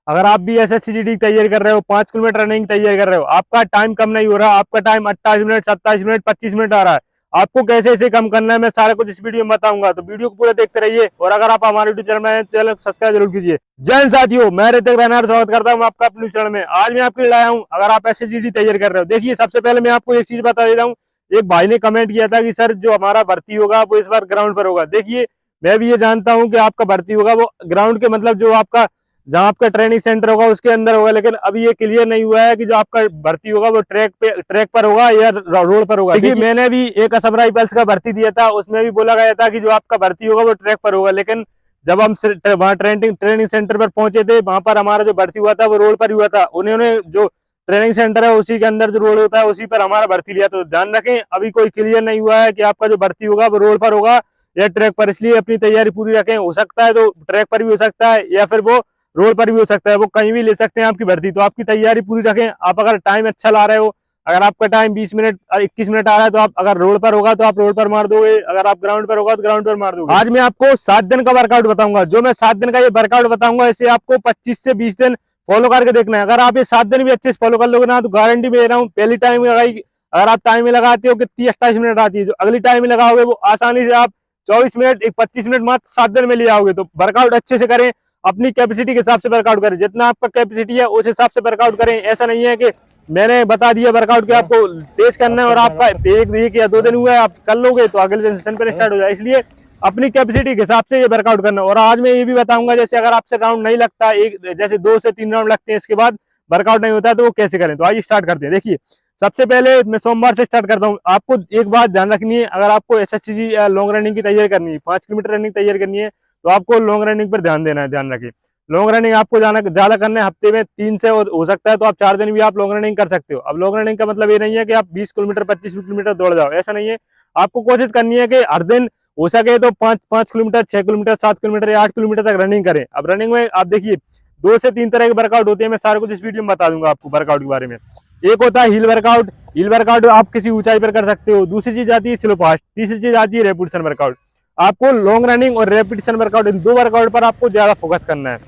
अगर आप भी SSCGD की तैयारी कर रहे हो, 5 किलोमीटर रनिंग तैयारी कर रहे हो, आपका टाइम कम नहीं हो रहा, आपका टाइम 28 मिनट, 27 मिनट, 25 मिनट आ रहा है, आपको कैसे इसे कम करना है मैं सारा कुछ इस वीडियो में बताऊंगा। तो वीडियो को पूरा देखते रहिए, और अगर आप हमारे यूट्यूब चैनल में चैनल सब्सक्राइब जरूर कीजिए। जय हिंद साथियों, मैं ऋतिक रैनार स्वागत करता हूँ आपका अपने चैनल में। आज मैं आपके लिए लाया हूँ, अगर आप SSCGD तैयारी कर रहे हो, देखिए सबसे पहले मैं आपको एक चीज बता देता हूँ। एक भाई ने कमेंट किया था कि सर जो हमारा भर्ती होगा वो इस बार ग्राउंड पर होगा। देखिए मैं भी ये जानता हूँ कि आपका भर्ती होगा वो ग्राउंड के मतलब जो आपका जहां आपका ट्रेनिंग सेंटर होगा उसके अंदर होगा, लेकिन अभी ये क्लियर नहीं हुआ है कि जो आपका भर्ती होगा वो ट्रैक पर होगा या रोड पर होगा। देखिए मैंने भी एक असम राइफल्स का भर्ती दिया था, उसमें भी बोला गया था कि जो आपका भर्ती होगा वो ट्रैक पर होगा, लेकिन जब हम वहाँ ट्रेनिंग सेंटर पर पहुंचे थे, वहां पर हमारा जो भर्ती हुआ था वो रोड पर ही हुआ था। उन्होंने जो ट्रेनिंग सेंटर है उसी के अंदर जो रोड होता है उसी पर हमारा भर्ती लिया। तो ध्यान रखें, अभी कोई क्लियर नहीं हुआ है कि आपका जो भर्ती होगा वो रोड पर होगा या ट्रैक पर, इसलिए अपनी तैयारी पूरी रखें। हो सकता है तो ट्रैक पर भी हो सकता है या फिर वो रोड पर भी हो सकता है, वो कहीं भी ले सकते हैं आपकी भर्ती। तो आपकी तैयारी पूरी रखें। आप अगर टाइम अच्छा ला रहे हो, अगर आपका टाइम 20 मिनट 21 मिनट आ रहा है, तो आप अगर रोड पर होगा तो आप रोड पर मार दोगे, अगर आप ग्राउंड पर होगा तो ग्राउंड पर मार दोगे। आज मैं आपको 7 दिन का वर्कआउट बताऊंगा। जो मैं 7 दिन का ये वर्कआउट बताऊंगा, इसे आपको 25 से 20 दिन फॉलो करके देखना है। अगर आप ये 7 दिन भी अच्छे से फॉलो कर लोगे ना, तो गारंटी में दे रहा हूँ, पहली टाइम लगाई, अगर आप टाइम में लगाते हो कि 30-28 मिनट आती है, जो अगली टाइम में लगाओगे वो आसानी से आप 24 मिनट 25 मिनट मात्र 7 दिन में ले आओगे। तो वर्कआउट अच्छे से करें, अपनी कैपेसिटी के हिसाब से वर्कआउट करें, जितना आपका कैपेसिटी है उस हिसाब से वर्कआउट करें। ऐसा नहीं है कि मैंने बता दिया वर्कआउट के आपको तेज करना है और आपका एक या 2 दिन हुआ है आप कर लोगे तो अगले सेशन पर स्टार्ट हो जाए। इसलिए अपनी कैपेसिटी के हिसाब से ये वर्कआउट करना। और आज मैं ये भी बताऊंगा, जैसे अगर आपसे राउंड नहीं लगता, एक जैसे 2 से 3 राउंड लगते हैं इसके बाद वर्कआउट नहीं होता है, तो वो कैसे करें। तो आइए स्टार्ट करते हैं। देखिए सबसे पहले मैं सोमवार से स्टार्ट करता हूँ। आपको एक बात ध्यान रखनी है, अगर आपको SSCG या लॉन्ग रनिंग की तैयारी करनी है, 5 किलोमीटर रनिंग तैयारी करनी है, तो आपको लॉन्ग रनिंग पर ध्यान देना है। ध्यान रखिए, लॉन्ग रनिंग आपको जाना ज्यादा करना है, हफ्ते में 3 से हो सकता है तो आप 4 दिन भी आप लॉन्ग रनिंग कर सकते हो। अब लॉन्ग रनिंग का मतलब ये नहीं है कि आप 20 किलोमीटर 25 किलोमीटर दौड़ जाओ, ऐसा नहीं है। आपको कोशिश करनी है कि हर दिन हो सके तो 5-5 किलोमीटर 6 किलोमीटर 7 किलोमीटर या 8 किलोमीटर तक रनिंग करें। अब रनिंग में आप देखिए 2 से 3 तरह के वर्कआउट होते हैं, मैं सारा कुछ इस वीडियो में बता दूंगा आपको वर्कआउट के बारे में। एक होता है हिल वर्कआउट। हिल वर्कआउट आप किसी ऊंचाई पर कर सकते हो। दूसरी चीज आती है स्लो फास्ट। तीसरी चीज आती है रेपिटेशन वर्कआउट। आपको लॉन्ग रनिंग और रेपिटेशन वर्कआउट, इन 2 वर्कआउट पर आपको ज्यादा फोकस करना है।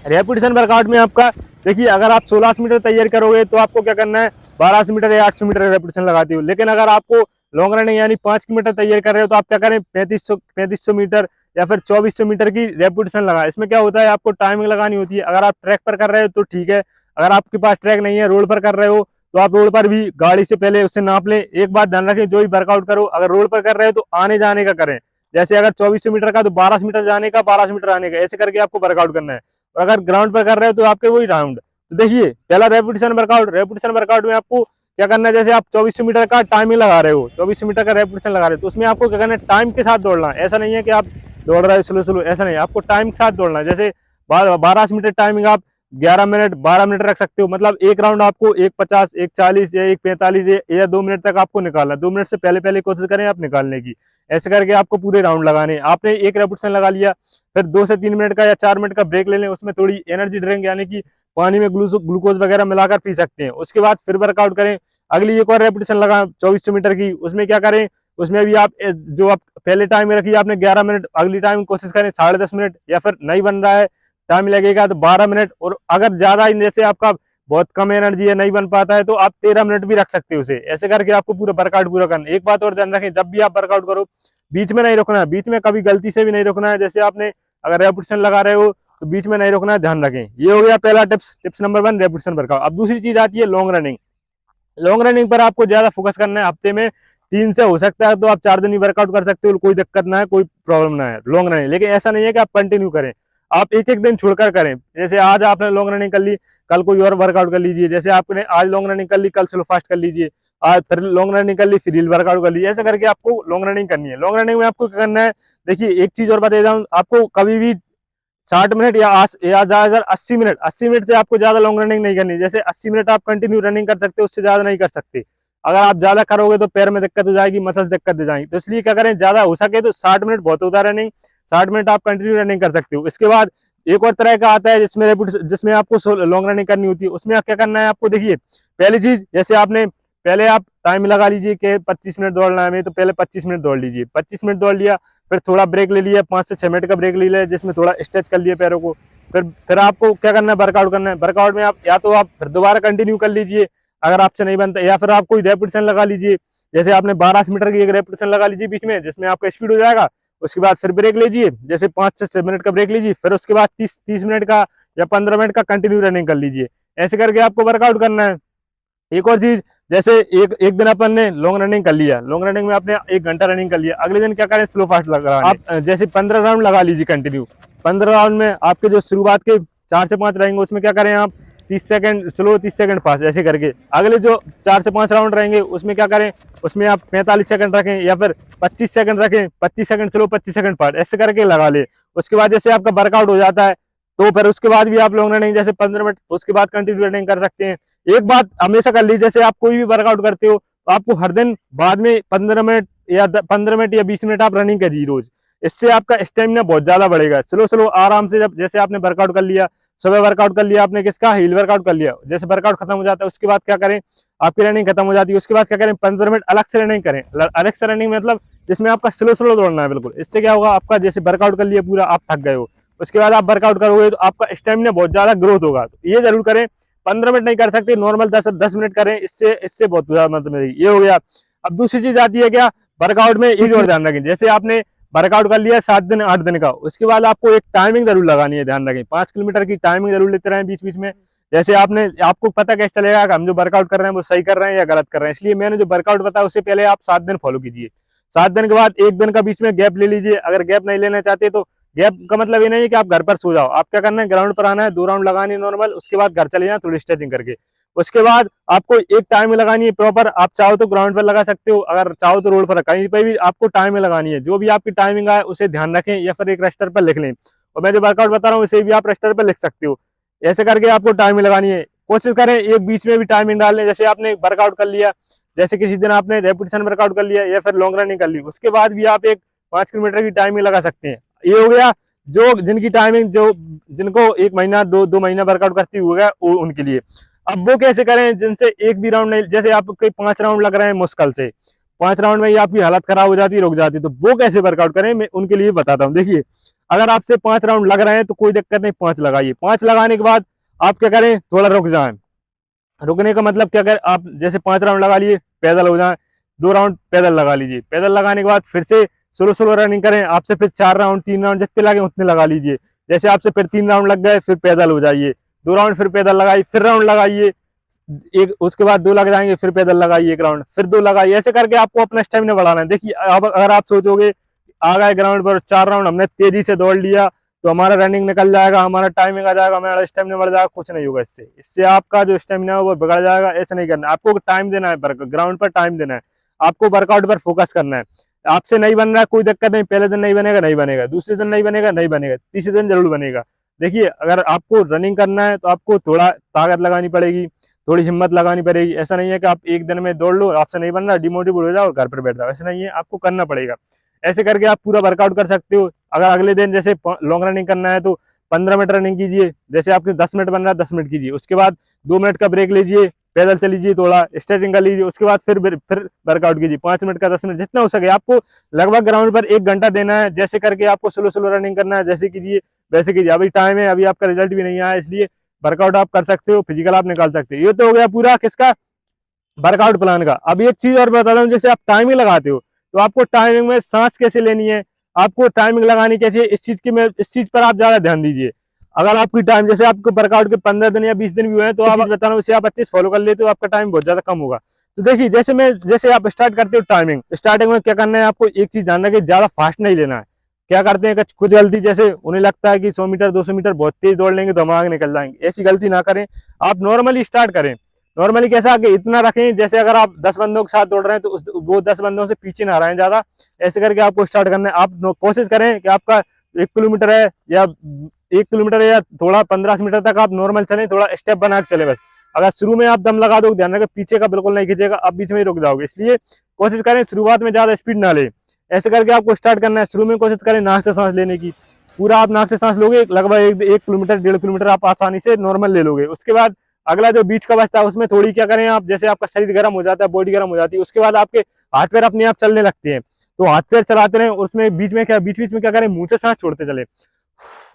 रेपिटेशन वर्कआउट में आपका देखिए, अगर आप 1600 मीटर तैयारी करोगे तो आपको क्या करना है, 1200 मीटर या 800 मीटर रेपिटेशन लगाती हो। लेकिन अगर आपको लॉन्ग रनिंग यानी 5 किलोमीटर तैयारी कर रहे हो तो आप क्या करें, 3500 मीटर या फिर 2400 मीटर की रेपिटेशन लगा। इसमें क्या होता है, आपको टाइमिंग लगानी होती है। अगर आप ट्रैक पर कर रहे हो तो ठीक है, अगर आपके पास ट्रैक नहीं है, रोड पर कर रहे हो, तो आप रोड पर भी गाड़ी से पहले उससे नाप लें। एक बात ध्यान रखें, जो भी वर्कआउट करो, अगर रोड पर कर रहे हो तो आने जाने का करें। जैसे अगर 2400 मीटर का तो 1200 मीटर जाने का 1200 मीटर आने का, ऐसे करके आपको वर्कआउट करना है। और अगर ग्राउंड पर कर रहे हो तो आपके वही राउंड। तो देखिए पहला रेपिटेशन वर्कआउट। रेपिटेशन वर्कआउट में आपको क्या करना है, जैसे आप 2400 मीटर का टाइमिंग लगा रहे हो, 2400 मीटर का रेपिटेशन लगा रहे हो, तो उसमें आपको क्या करना है, टाइम के साथ दौड़ना है। ऐसा नहीं है कि आप दौड़ रहे हो स्लो स्लो, ऐसा नहीं, आपको टाइम के साथ दौड़ना है। जैसे 1200 मीटर टाइमिंग आप 11 मिनट 12 मिनट रख सकते हो, मतलब एक राउंड आपको 1:50 1:40 या 1:45 या 2 मिनट तक आपको निकालना है। 2 मिनट से पहले पहले कोशिश करें आप निकालने की। ऐसे करके आपको पूरे राउंड लगाने। आपने एक रेपिटेशन लगा लिया, फिर 2 से 3 मिनट का या 4 मिनट का ब्रेक ले लें, उसमें थोड़ी एनर्जी ड्रिंक यानी कि पानी में ग्लूकोज वगैरह मिलाकर पी सकते हैं। उसके बाद फिर वर्कआउट करें। अगली एक और रेपिटेशन लगा 2400 मीटर की, उसमें क्या करें, उसमें भी आप जो आप पहले टाइम में रखिए आपने 11 मिनट, अगली टाइम कोशिश करें 10:30 मिनट, या फिर नहीं बन रहा है टाइम लगेगा तो 12 मिनट। और अगर ज्यादा जैसे आपका बहुत कम एनर्जी है, नहीं बन पाता है, तो आप 13 मिनट भी रख सकते हो उसे। ऐसे करके आपको पूरा वर्कआउट पूरा करना। एक बात और ध्यान रखें, जब भी आप वर्कआउट करो बीच में नहीं रुकना है, बीच में कभी गलती से भी नहीं रुकना है। जैसे आपने अगर रेपिटेशन लगा रहे हो तो बीच में नहीं रुकना है, ध्यान रखें। ये हो गया पहला टिप्स नंबर 1, रेपिटेशन वर्कआउट। अब दूसरी चीज आती है लॉन्ग रनिंग। लॉन्ग रनिंग पर आपको ज्यादा फोकस करना है। हफ्ते में 3 से हो सकता है तो आप 4 दिन भी वर्कआउट कर सकते हो, कोई दिक्कत ना है, कोई प्रॉब्लम ना है लॉन्ग रनिंग। लेकिन ऐसा नहीं है कि आप कंटिन्यू करें, आप एक एक दिन छोड़कर करें। जैसे आज आपने लॉन्ग रनिंग कर ली, कल कोई और वर्कआउट कर लीजिए। जैसे आपने आज लॉन्ग रनिंग कर ली, कल स्लो फास्ट कर लीजिए। आज फिर लॉन्ग रनिंग कर ली, फिर हिल वर्कआउट कर लीजिए। ऐसा करके आपको लॉन्ग रनिंग करनी है। लॉन्ग रनिंग में आपको क्या करना है, देखिए एक चीज और बता देता हूँ, आपको कभी भी 60 मिनट या ज्यादा 80 मिनट, 80 मिनट से आपको ज्यादा लॉन्ग रनिंग नहीं करनी। जैसे 80 मिनट आप कंटिन्यू रनिंग कर सकते हो, उससे ज्यादा नहीं कर सकते। अगर आप ज्यादा करोगे तो पैर में दिक्कत हो जाएगी, मसल दिक्कत हो जाएगी। तो इसलिए क्या करें, ज्यादा हो सके तो 60 मिनट बहुत होता है रनिंग, 60 मिनट आप कंटिन्यू रनिंग कर सकते हो। इसके बाद एक और तरह का आता है जिसमें आपको लॉन्ग रनिंग करनी होती है। उसमें क्या करना है आपको, देखिए पहली चीज, जैसे आपने पहले आप टाइम लगा लीजिए कि 25 मिनट दौड़ना है हमें, तो पहले 25 मिनट दौड़ लीजिए। 25 मिनट दौड़ लिया, फिर थोड़ा ब्रेक ले लिया, 5 से 6 मिनट का ब्रेक ले लिया जिसमें थोड़ा स्ट्रेच कर लिए पैरों को। फिर आपको क्या करना है, वर्कआउट करना है। वर्कआउट में आप या तो आप फिर दोबारा कंटिन्यू कर लीजिए अगर आपसे नहीं बनता, या फिर आप कोई रेपिटेशन लगा लीजिए। जैसे आपने 12 मीटर की एक रेपिटेशन लगा लीजिए बीच में, जिसमें आपका स्पीड हो जाएगा। उसके बाद फिर ब्रेक लीजिए, जैसे 5 से 6 मिनट का ब्रेक लीजिए, फिर उसके बाद 30 मिनट का या 15 मिनट का कंटिन्यू रनिंग कर लीजिए। ऐसे करके आपको वर्कआउट करना है। एक और चीज, जैसे एक एक दिन अपन ने लॉन्ग रनिंग कर लिया, लॉन्ग रनिंग में आपने 1 घंटा रनिंग कर लिया, अगले दिन क्या करें, स्लो फास्ट लगा। आप जैसे 15 राउंड लगा लीजिए कंटिन्यू। 15 राउंड में आपके जो शुरुआत के 4 से 5 रहेंगे उसमें क्या करें आप 30 सेकंड स्लो, 30 सेकंड फास्ट, ऐसे करके। अगले जो 4 से 5 राउंड रहेंगे उसमें क्या करें, उसमें आप 45 सेकंड रखें या फिर 25 सेकंड रखें, 25 सेकंड स्लो, 25 सेकंड फास्ट, ऐसे करके लगा ले। उसके बाद जैसे आपका वर्कआउट हो जाता है तो फिर उसके बाद भी आप लॉन्ग रनिंग जैसे 15 मिनट, उसके बाद कंटिन्यू रनिंग कर सकते हैं। एक बात हमेशा कर लीजिए, जैसे आप कोई भी वर्कआउट करते हो तो आपको हर दिन बाद में 15 मिनट या 15 मिनट या 20 मिनट आप रनिंग करिए रोज। इससे आपका स्टेमिना बहुत ज्यादा बढ़ेगा। स्लो स्लो आराम से, जब जैसे आपने वर्कआउट कर लिया, सुबह वर्कआउट कर लिया आपने, किसका हील वर्कआउट कर लिया, जैसे वर्कआउट खत्म हो जाता है उसके बाद क्या करें, आपकी रनिंग खत्म हो जाती है, उसके बाद क्या करें, 15 मिनट अलग से रनिंग करें। अलग से रनिंग मतलब जिसमें आपका स्लो स्लो दौड़ना है बिल्कुल। इससे क्या होगा, आपका जैसे वर्कआउट कर लिया पूरा, आप थक गए हो, उसके बाद आप वर्कआउट करोगे तो आपका स्टेमिना बहुत ज्यादा ग्रोथ होगा। तो ये जरूर करें। 15 मिनट नहीं कर सकते, नॉर्मल 10 मिनट करें, इससे बहुत ज्यादा मतलब ये हो गया। अब दूसरी चीज आती है क्या, वर्कआउट में एक और ध्यान रखें, जैसे आपने वर्कआउट कर लिया 7 दिन 8 दिन का, उसके बाद आपको एक टाइमिंग जरूर लगानी है, ध्यान रखें। 5 किलोमीटर की टाइमिंग जरूर लेते रहें बीच बीच में। जैसे आपको पता कैसे चलेगा कि हम जो वर्कआउट कर रहे हैं वो सही कर रहे हैं या गलत कर रहे हैं, इसलिए मैंने जो वर्कआउट बताया उससे पहले आप 7 दिन फॉलो कीजिए। 7 दिन के बाद 1 दिन का बीच में गैप ले लीजिए। अगर गैप नहीं लेना चाहते तो गैप का मतलब ये नहीं है कि आप घर पर सो जाओ, आप क्या करना है, ग्राउंड पर आना है, 2 राउंड लगानी है नॉर्मल, उसके बाद घर चले जाए थोड़ी स्ट्रेचिंग करके। उसके बाद आपको एक टाइम लगानी है प्रॉपर। आप चाहो तो ग्राउंड पर लगा सकते हो, अगर चाहो तो रोड पर, कहीं पर भी आपको टाइम लगानी है। जो भी आपकी टाइमिंग आए उसे ध्यान रखें या फिर एक रजिस्टर पर लिख लें, और मैं जो वर्कआउट बता रहा हूँ उसे भी आप रजिस्टर पर लिख सकते हो। ऐसे करके आपको टाइमिंग लगानी है। कोशिश करें एक बीच में भी टाइमिंग डाल लें, जैसे आपने वर्कआउट कर लिया, जैसे किसी दिन आपने रेपिटेशन वर्कआउट कर लिया या फिर लॉन्ग रनिंग कर ली, उसके बाद भी आप एक 5 किलोमीटर की टाइमिंग लगा सकते हैं। ये हो गया जो जिनकी टाइमिंग, जो जिनको 1 महीना 2 महीना वर्कआउट करती होगा उनके लिए। अब वो कैसे करें जिनसे एक भी राउंड नहीं, जैसे आपके 5 राउंड लग रहे हैं मुश्किल से, 5 राउंड में ही आपकी हालत खराब हो जाती है, रुक जाती है, तो वो कैसे वर्कआउट करें मैं उनके लिए बताता हूँ। देखिए, अगर आपसे 5 राउंड लग रहे हैं तो कोई दिक्कत नहीं, 5 लगाइए। 5 लगाने के बाद आप क्या करें, थोड़ा रुक जाएं। रुकने का मतलब क्या करें, आप जैसे 5 राउंड लगा लिए, पैदल हो जाए, 2 राउंड पैदल लगा लीजिए। पैदल लगाने के बाद फिर से स्लो स्लो रनिंग करें। आपसे फिर 4 राउंड 3 राउंड जितने लगे उतने लगा लीजिए। जैसे आपसे फिर 3 राउंड लग गए, फिर पैदल हो जाइए, 2 राउंड फिर पैदल लगाइए, फिर राउंड लगाइए एक, उसके बाद 2 लग जाएंगे, फिर पैदल लगाइए 1 राउंड, फिर 2 लगाइए। ऐसे करके आपको अपना स्टेमिना बढ़ाना है। देखिए, अब अगर आप सोचोगे आ गए ग्राउंड पर 4 राउंड हमने तेजी से दौड़ लिया तो हमारा रनिंग निकल जाएगा, हमारा टाइमिंग आ जाएगा, हमारा स्टेमिना बढ़ जाएगा, कुछ नहीं होगा। इससे आपका जो स्टेमिना है वो बिगड़ जाएगा। ऐसा नहीं करना, आपको टाइम देना है, ग्राउंड पर टाइम देना है, आपको वर्कआउट पर फोकस करना है। आपसे नहीं बन रहा है कोई दिक्कत नहीं, पहले दिन नहीं बनेगा, नहीं बनेगा, दूसरे दिन नहीं बनेगा, नहीं बनेगा, तीसरे दिन जरूर बनेगा। देखिए, अगर आपको रनिंग करना है तो आपको थोड़ा ताकत लगानी पड़ेगी, थोड़ी हिम्मत लगानी पड़ेगी। ऐसा नहीं है कि आप एक दिन में दौड़ लो, आपसे नहीं बन रहा, डिमोटिवेट हो जाओ और घर पर बैठ जाओ, ऐसा नहीं है, आपको करना पड़ेगा। ऐसे करके आप पूरा वर्कआउट कर सकते हो। अगर अगले दिन जैसे लॉन्ग रनिंग करना है तो 15 मिनट रनिंग कीजिए, जैसे आपके 10 मिनट बन रहा है 10 मिनट कीजिए, उसके बाद 2 मिनट का ब्रेक लीजिए, पैदल चल लीजिए, थोड़ा स्ट्रेचिंग कर लीजिए, उसके बाद फिर वर्कआउट कीजिए 5 मिनट का 10 मिनट जितना हो सके। आपको लगभग ग्राउंड पर 1 घंटा देना है। जैसे करके आपको स्लो स्लो रनिंग करना है, जैसे कीजिए वैसे कीजिए। अभी टाइम है, अभी आपका रिजल्ट भी नहीं आया, इसलिए वर्कआउट आप कर सकते हो, फिजिकल आप निकाल सकते हो। ये तो हो गया पूरा किसका, वर्कआउट प्लान का। अब एक चीज और बता रहा हूँ, जैसे आप टाइमिंग लगाते हो तो आपको टाइमिंग में सांस कैसे लेनी है, आपको टाइमिंग लगानी कैसे है, इस चीज पर आप ज्यादा ध्यान दीजिए। अगर आपकी टाइम, जैसे आपको वर्कआउट के 15 दिन या 20 दिन भी हुए हैं तो आप बता रहा हूँ उसे आप अच्छे से फॉलो कर लेते हो, आपका टाइम बहुत ज्यादा कम होगा। तो देखिए, जैसे आप स्टार्ट करते हो टाइमिंग, स्टार्टिंग में क्या करना है, आपको एक चीज ध्यान रखिए, ज्यादा फास्ट नहीं लेना है। क्या करते हैं कुछ गलती, जैसे उन्हें लगता है कि 100 मीटर 200 मीटर बहुत तेज दौड़ लेंगे तो हम आगे निकल जाएंगे, ऐसी गलती ना करें। आप नॉर्मली स्टार्ट करें। नॉर्मली कैसा कि इतना रखें, जैसे अगर आप 10 बंदों के साथ दौड़ रहे हैं तो वो 10 बंदों से पीछे ना रहें ज्यादा। ऐसे करके आपको स्टार्ट करना है। आप कोशिश करें कि आपका 1 किलोमीटर है या 1 किलोमीटर या थोड़ा 15 मीटर तक आप नॉर्मल चलें, थोड़ा स्टेप बना के चले बस। अगर शुरू में आप दम लगा दो, ध्यान रखें पीछे का बिल्कुल नहीं खींचेगा, आप बीच में ही रुक जाओगे, इसलिए कोशिश करें शुरुआत में ज्यादा स्पीड ना ले। ऐसे करके आपको स्टार्ट करना है। शुरू में कोशिश करें नाक से सांस लेने की, पूरा आप नाक से सांस लोगे, लगभग 1 किलोमीटर 1.5 किलोमीटर आप आसानी से नॉर्मल ले लोगे। उसके बाद अगला जो बीच का बचता है उसमें थोड़ी क्या करें आप, जैसे आपका शरीर गर्म हो जाता है, बॉडी गर्म हो जाती है, उसके बाद आपके हाथ पैर अपने आप चलने लगते हैं। तो हाथ पैर चलाते रहे, उसमें बीच में क्या करें, मुंह से सांस छोड़ते चले,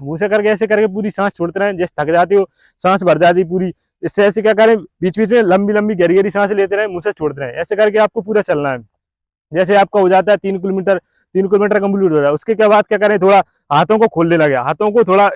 मुंह से करके ऐसे करके पूरी सांस छोड़ते रहे, जैसे थक जाती हो सांस भर जाती पूरी, इससे ऐसे क्या करें, बीच बीच में लंबी लंबी गहरी गहरी सांस लेते रहे, मुंह से छोड़ते रहे, ऐसे करके आपको पूरा चलना है। जैसे आपका हो जाता है 3 किलोमीटर, 3 किलोमीटर कंप्लीट हो जाता है, उसके क्या बाद क्या करें, थोड़ा हाथों को खोलने लगे, हाथों को थोड़ा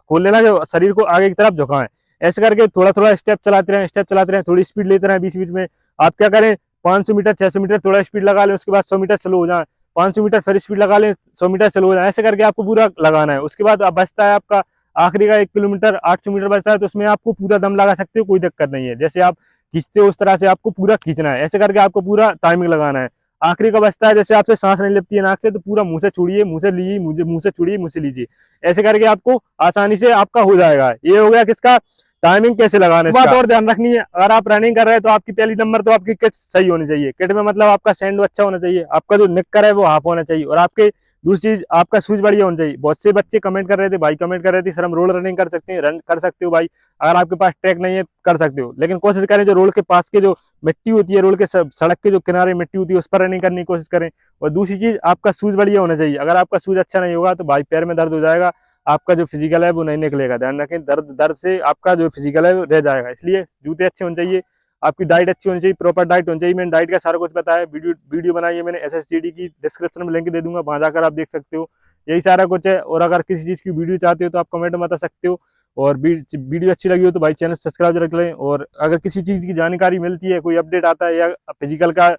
खोलने लगे, शरीर को आगे की तरफ झुकाएं, ऐसे करके थोड़ा थोड़ा स्टेप चलाते रहें, थोड़ी स्पीड लेते रहें बीच बीच में। आप क्या करें, 500 मीटर 600 मीटर थोड़ा स्पीड लगा लें, उसके बाद 100 मीटर स्लो हो जाए, 500 मीटर फिर स्पीड लगा लें, 100 मीटर स्लो हो जाए, ऐसे करके आपको पूरा लगाना है। उसके बाद अब बचता है आपका आखिरी का 1 किलोमीटर 800 मीटर बचता है, तो उसमें आपको पूरा दम लगा सकते हो, कोई दिक्कत नहीं है, जैसे आप खींचते हो उस तरह से आपको पूरा खींचना है, ऐसे करके आपको पूरा टाइमिंग लगाना है। आखिरी का बचता है, जैसे आपसे सांस नहीं लगती है नाक से, तो पूरा मुंह से छोड़िए, मुंह से लीजिए, मुंह से छोड़िए, मुंह से लीजिए, ऐसे करके आपको आसानी से आपका हो जाएगा। ये हो गया किसका, टाइमिंग कैसे लगाना है। बात और ध्यान रखनी है, अगर आप रनिंग कर रहे हैं तो आपकी पहली नंबर तो आपकी किट सही होनी चाहिए, किट में मतलब आपका सैंडो अच्छा होना चाहिए, आपका जो निक्कर है वो हाफ होना चाहिए, और आपके दूसरी चीज आपका शूज बढ़िया होना चाहिए। बहुत से बच्चे कमेंट कर रहे थे, भाई कमेंट कर रहे थे सर हम रोड रनिंग कर सकते हैं, रन कर सकते हो भाई, अगर आपके पास ट्रैक नहीं है कर सकते हो, लेकिन कोशिश करें जो रोड के पास के जो मिट्टी होती है, रोड के सड़क के जो किनारे मिट्टी होती है उस पर रनिंग करने की कोशिश करें। और दूसरी चीज आपका शूज बढ़िया होना चाहिए, अगर आपका शूज अच्छा नहीं होगा तो भाई पैर में दर्द हो जाएगा, आपका जो फिजिकल है वो नहीं निकलेगा, ध्यान रखें, दर्द दर्द से आपका जो फिजिकल है वो रह जाएगा, इसलिए जूते अच्छे होने चाहिए, आपकी डाइट अच्छी होनी चाहिए, प्रॉपर डाइट होनी चाहिए। मैंने डाइट का सारा कुछ बताया, वीडियो बनाई है मैंने, SSGD की डिस्क्रिप्शन में लिंक दे दूंगा, वहां जाकर आप देख सकते हो, यही सारा कुछ है। और अगर किसी चीज की वीडियो चाहते हो तो आप कमेंट में बता सकते हो, और वीडियो अच्छी लगी हो तो भाई चैनल सब्सक्राइब रख लें। और अगर किसी चीज की जानकारी मिलती है, कोई अपडेट आता है, या फिजिकल का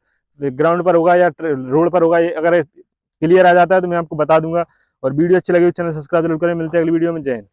ग्राउंड पर होगा या रोड पर होगा, अगर क्लियर आ जाता है तो मैं आपको बता दूंगा। और वीडियो अच्छी लगी हो चैनल सब्सक्राइब जरूर करें, मिलते हैं अगली वीडियो में, जय हिंद।